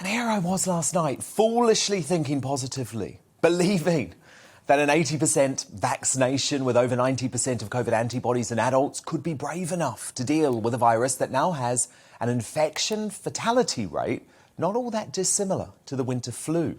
And here I was last night, foolishly thinking positively, believing that an 80% vaccination with over 90% of COVID antibodies in adults could be brave enough to deal with a virus that now has an infection fatality rate not all that dissimilar to the winter flu.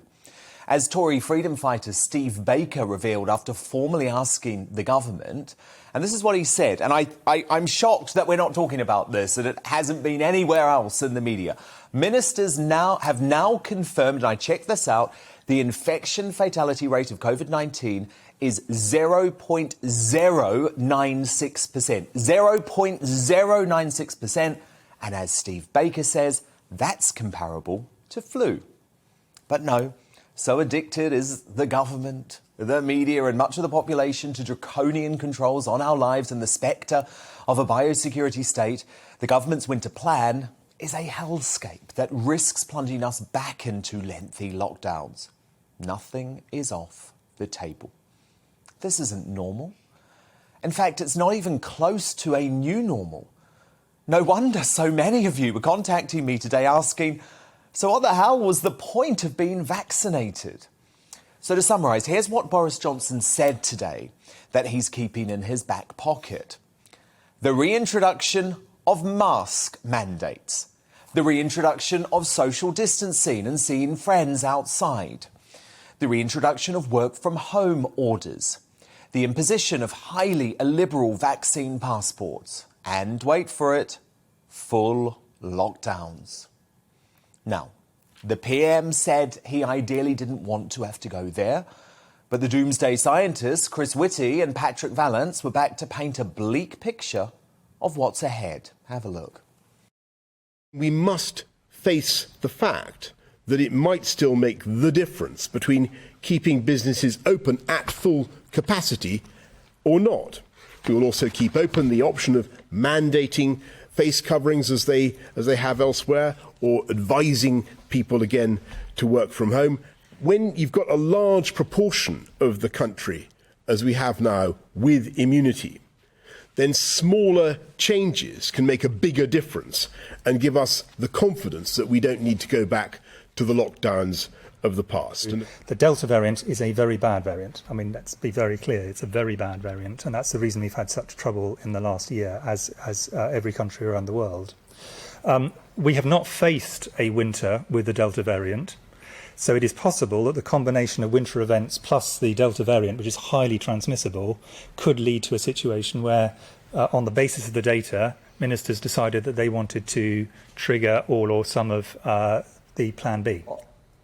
As Tory freedom fighter Steve Baker revealed after formally asking the government, and this is what he said, and I'm shocked that we're not talking about this, and it hasn't been anywhere else in the media. Ministers have now confirmed, and I checked this out, the infection fatality rate of COVID-19 is 0.096%. 0.096%. And as Steve Baker says, that's comparable to flu. But no, so addicted is the government, the media and much of the population to draconian controls on our lives and the spectre of a biosecurity state, the government's winter plan is a hellscape that risks plunging us back into lengthy lockdowns. Nothing is off the table. This isn't normal. In fact, it's not even close to a new normal. No wonder so many of you were contacting me today asking, so what the hell was the point of being vaccinated? So to summarise, here's what Boris Johnson said today that he's keeping in his back pocket. The reintroduction of mask mandates. The reintroduction of social distancing and seeing friends outside. The reintroduction of work from home orders. The imposition of highly illiberal vaccine passports. And, wait for it, full lockdowns. Now, the PM said he ideally didn't want to have to go there, but the doomsday scientists, Chris Whitty and Patrick Vallance, were back to paint a bleak picture of what's ahead. Have a look. We must face the fact that it might still make the difference between keeping businesses open at full capacity or not. We will also keep open the option of mandating face coverings as they have elsewhere, or advising people again to work from home. When you've got a large proportion of the country, as we have now, with immunity, then smaller changes can make a bigger difference and give us the confidence that we don't need to go back to the lockdowns of the past. The Delta variant is a very bad variant. I mean, let's be very clear, it's a very bad variant, and that's the reason we've had such trouble in the last year, as every country around the world. We have not faced a winter with the Delta variant, so it is possible that the combination of winter events plus the Delta variant, which is highly transmissible, could lead to a situation where, on the basis of the data, ministers decided that they wanted to trigger all or some of the Plan B.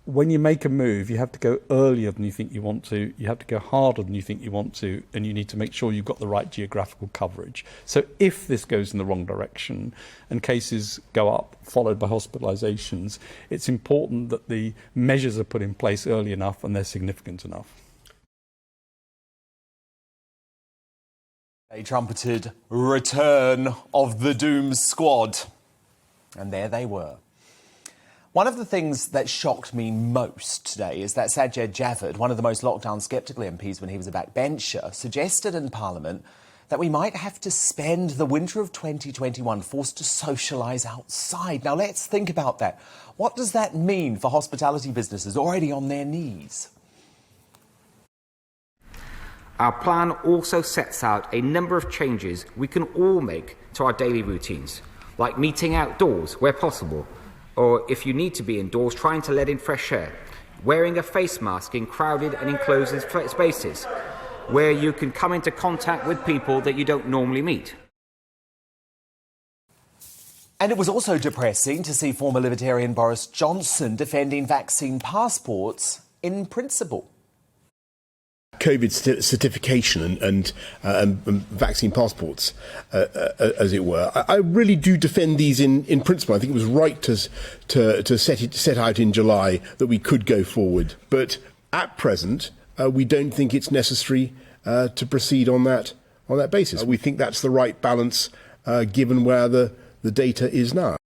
When you make a move, you have to go earlier than you think you want to, you have to go harder than you think you want to, and you need to make sure you've got the right geographical coverage. So if this goes in the wrong direction and cases go up, followed by hospitalisations, it's important that the measures are put in place early enough and they're significant enough. A trumpeted return of the Doom Squad. And there they were. One of the things that shocked me most today is that Sajid Javid, one of the most lockdown sceptical MPs when he was a backbencher, suggested in Parliament that we might have to spend the winter of 2021 forced to socialise outside. Now, let's think about that. What does that mean for hospitality businesses already on their knees? Our plan also sets out a number of changes we can all make to our daily routines, like meeting outdoors where possible, or if you need to be indoors, trying to let in fresh air, wearing a face mask in crowded and enclosed spaces, where you can come into contact with people that you don't normally meet. And it was also depressing to see former Libertarian Boris Johnson defending vaccine passports in principle. COVID certification and vaccine passports, as it were. I really do defend these in principle. I think it was right to set out in July that we could go forward. But at present, we don't think it's necessary to proceed on that basis. We think that's the right balance given where the data is now.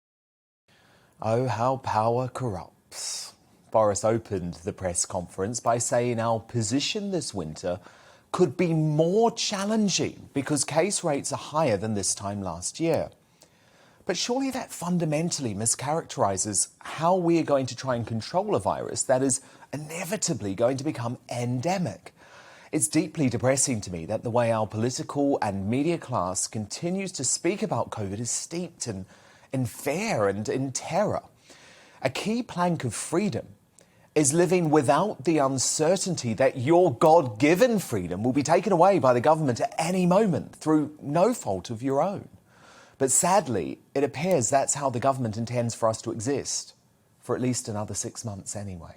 Oh, how power corrupts. Boris opened the press conference by saying our position this winter could be more challenging because case rates are higher than this time last year. But surely that fundamentally mischaracterises how we are going to try and control a virus that is inevitably going to become endemic. It's deeply depressing to me that the way our political and media class continues to speak about COVID is steeped in fear and in terror. A key plank of freedom is living without the uncertainty that your God-given freedom will be taken away by the government at any moment through no fault of your own. But sadly, it appears that's how the government intends for us to exist, for at least another 6 months anyway.